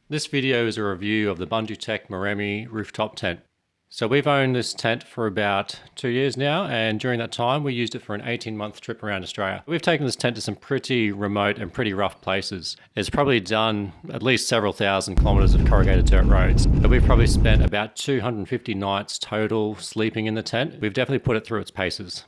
This video is a review of the Bungee Maremi rooftop tent. So we've owned this tent for about 2 years now, and during that time we used it for an 18-month trip around Australia. We've taken this tent to some pretty remote and pretty rough places. It's probably done at least several thousand kilometres of corrugated dirt roads. But we've probably spent about 250 nights total sleeping in the tent. We've definitely put it through its paces.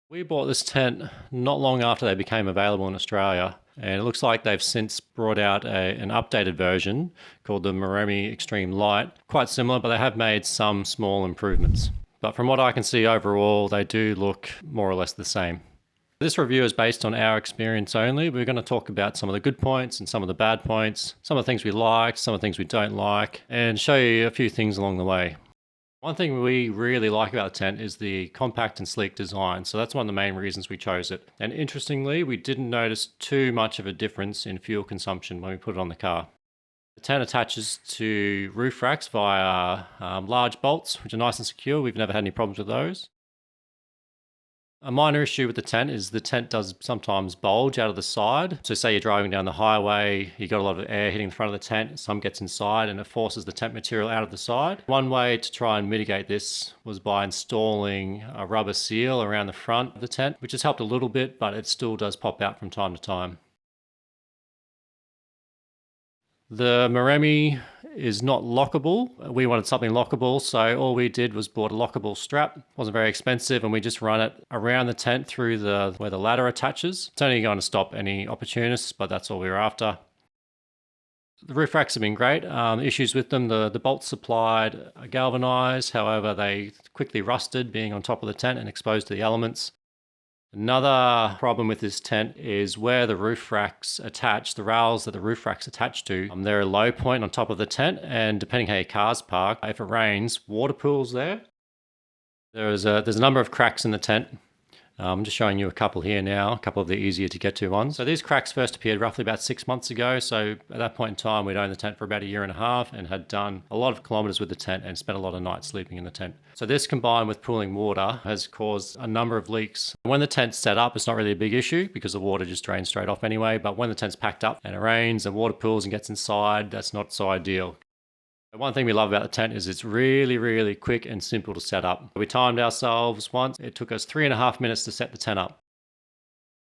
We bought this tent not long after they became available in Australia, and it looks like they've since brought out an updated version called the Maremi Extreme Light. Quite similar, but they have made some small improvements. But from what I can see overall, they do look more or less the same. This review is based on our experience only. We're going to talk about some of the good points and some of the bad points, some of the things we liked, some of the things we don't like, and show you a few things along the way. One thing we really like about the tent is the compact and sleek design, so that's one of the main reasons we chose it. And interestingly, we didn't notice too much of a difference in fuel consumption when we put it on the car. The tent attaches to roof racks via large bolts, which are nice and secure. We've never had any problems with those. A minor issue with the tent is the tent does sometimes bulge out of the side. So say you're driving down the highway, you got a lot of air hitting the front of the tent, some gets inside and it forces the tent material out of the side. One way to try and mitigate this was by installing a rubber seal around the front of the tent, which has helped a little bit, but it still does pop out from time to time. The Maremi is not lockable. We wanted something lockable, so all we did was bought a lockable strap. It wasn't very expensive, and we just run it around the tent through where the ladder attaches. It's only going to stop any opportunists, but that's all we were after. The roof racks have been great. Issues with them, the bolts supplied are galvanized, however they quickly rusted being on top of the tent and exposed to the elements. Another problem with this tent is where the roof racks attach, the rails that the roof racks attach to, they're a low point on top of the tent, and depending how your car's parked, if it rains, water pools there. There's a number of cracks in the tent. I'm just showing you a couple here now, a couple of the easier to get to ones. So these cracks first appeared roughly about 6 months ago. So at that point in time, we'd owned the tent for about a year and a half and had done a lot of kilometers with the tent and spent a lot of nights sleeping in the tent. So this combined with pooling water has caused a number of leaks. When the tent's set up, it's not really a big issue because the water just drains straight off anyway. But when the tent's packed up and it rains and water pools and gets inside, that's not so ideal. One thing we love about the tent is it's really, really quick and simple to set up. We timed ourselves once. It took us 3.5 minutes to set the tent up.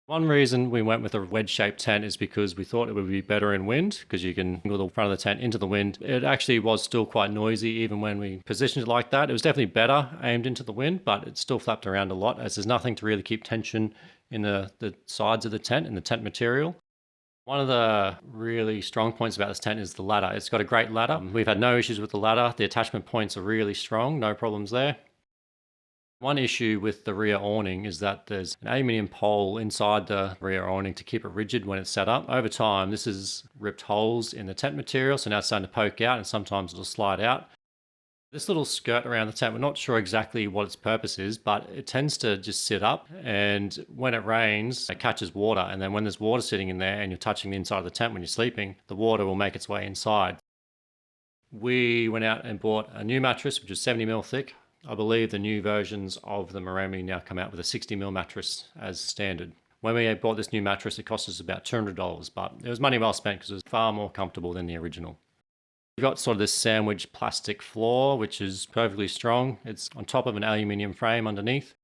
One reason we went with a wedge-shaped tent is because we thought it would be better in wind, because you can angle the front of the tent into the wind. It actually was still quite noisy even when we positioned it like that. It was definitely better aimed into the wind, but it still flapped around a lot as there's nothing to really keep tension in the sides of the tent and the tent material. One of the really strong points about this tent is the ladder. It's got a great ladder. We've had no issues with the ladder. The attachment points are really strong, no problems there. One issue with the rear awning is that there's an aluminium pole inside the rear awning to keep it rigid when it's set up. Over time, this has ripped holes in the tent material, so now it's starting to poke out and sometimes it'll slide out. This little skirt around the tent, we're not sure exactly what its purpose is, but it tends to just sit up, and when it rains, it catches water, and then when there's water sitting in there and you're touching the inside of the tent when you're sleeping, the water will make its way inside. We went out and bought a new mattress, which is 70mm thick. I believe the new versions of the Maremi now come out with a 60mm mattress as standard. When we bought this new mattress, it cost us about $200, but it was money well spent because it was far more comfortable than the original. You've got sort of this sandwich plastic floor, which is perfectly strong. It's on top of an aluminium frame underneath.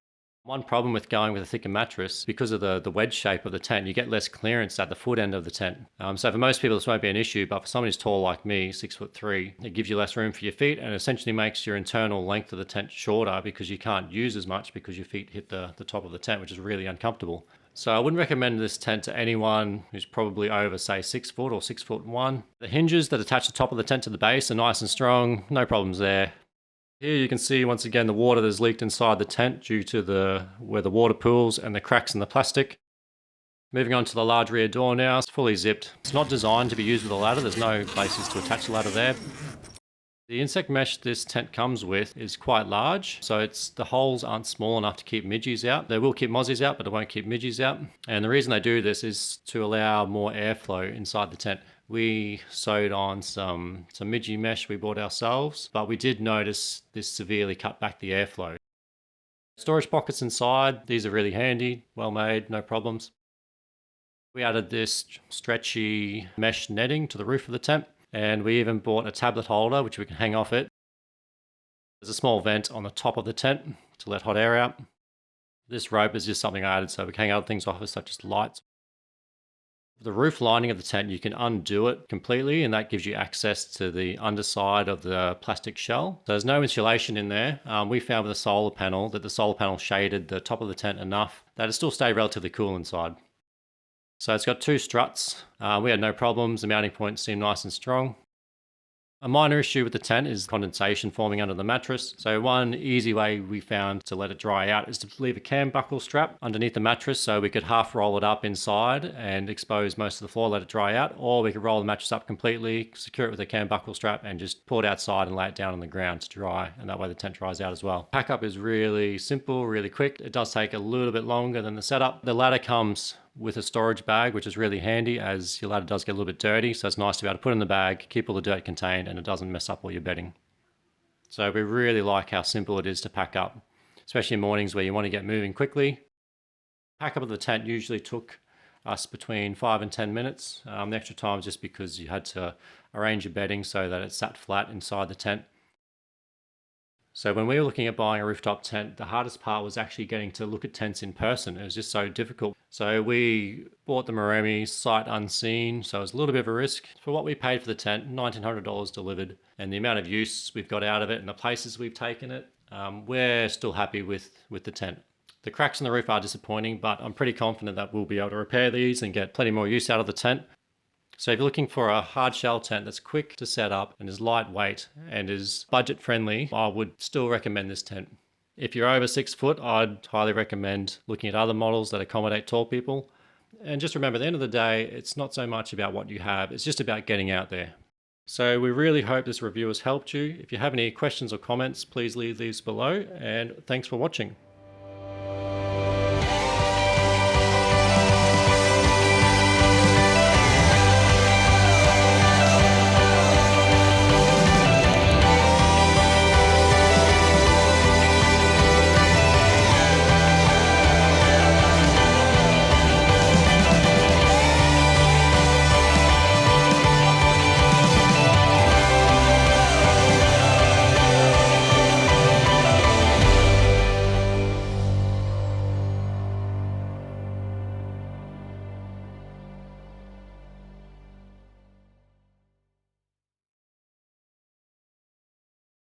One problem with going with a thicker mattress, because of the wedge shape of the tent, you get less clearance at the foot end of the tent. So for most people, this won't be an issue, but for somebody who's tall like me, 6'3", it gives you less room for your feet and essentially makes your internal length of the tent shorter because you can't use as much because your feet hit the top of the tent, which is really uncomfortable. So I wouldn't recommend this tent to anyone who's probably over, say, 6 foot or 6'1". The hinges that attach the top of the tent to the base are nice and strong, no problems there. Here you can see once again the water that's leaked inside the tent due to where the water pools and the cracks in the plastic. Moving on to the large rear door now, it's fully zipped. It's not designed to be used with a ladder, there's no places to attach the ladder there. The insect mesh this tent comes with is quite large, so the holes aren't small enough to keep midges out. They will keep mozzies out, but it won't keep midges out. And the reason they do this is to allow more airflow inside the tent. We sewed on some midgie mesh we bought ourselves, but we did notice this severely cut back the airflow. Storage pockets inside, these are really handy, well made, no problems. We added this stretchy mesh netting to the roof of the tent. And we even bought a tablet holder, which we can hang off it. There's a small vent on the top of the tent to let hot air out. This rope is just something I added so we can hang other things off it, such as lights. The roof lining of the tent, you can undo it completely, and that gives you access to the underside of the plastic shell. So there's no insulation in there. We found with the solar panel that the solar panel shaded the top of the tent enough that it still stayed relatively cool inside. So it's got 2 struts. We had no problems. The mounting points seemed nice and strong. A minor issue with the tent is condensation forming under the mattress. So one easy way we found to let it dry out is to leave a cam buckle strap underneath the mattress so we could half roll it up inside and expose most of the floor, let it dry out, or we could roll the mattress up completely, secure it with a cam buckle strap and just pull it outside and lay it down on the ground to dry, and that way the tent dries out as well. Pack up is really simple, really quick. It does take a little bit longer than the setup. The ladder comes with a storage bag, which is really handy as your ladder does get a little bit dirty. So it's nice to be able to put in the bag, keep all the dirt contained, and it doesn't mess up all your bedding. So we really like how simple it is to pack up, especially in mornings where you want to get moving quickly. Pack up of the tent usually took us between 5 and 10 minutes. The extra time is just because you had to arrange your bedding so that it sat flat inside the tent. So when we were looking at buying a rooftop tent, the hardest part was actually getting to look at tents in person. It was just so difficult. So we bought the Moremi sight unseen, so it was a little bit of a risk. For what we paid for the tent, $1,900 delivered, and the amount of use we've got out of it and the places we've taken it, we're still happy with the tent. The cracks in the roof are disappointing, but I'm pretty confident that we'll be able to repair these and get plenty more use out of the tent. So if you're looking for a hard shell tent that's quick to set up and is lightweight and is budget friendly, I would still recommend this tent. If you're over 6 foot, I'd highly recommend looking at other models that accommodate tall people. And just remember, at the end of the day, it's not so much about what you have, it's just about getting out there. So we really hope this review has helped you. If you have any questions or comments, please leave these below, and thanks for watching.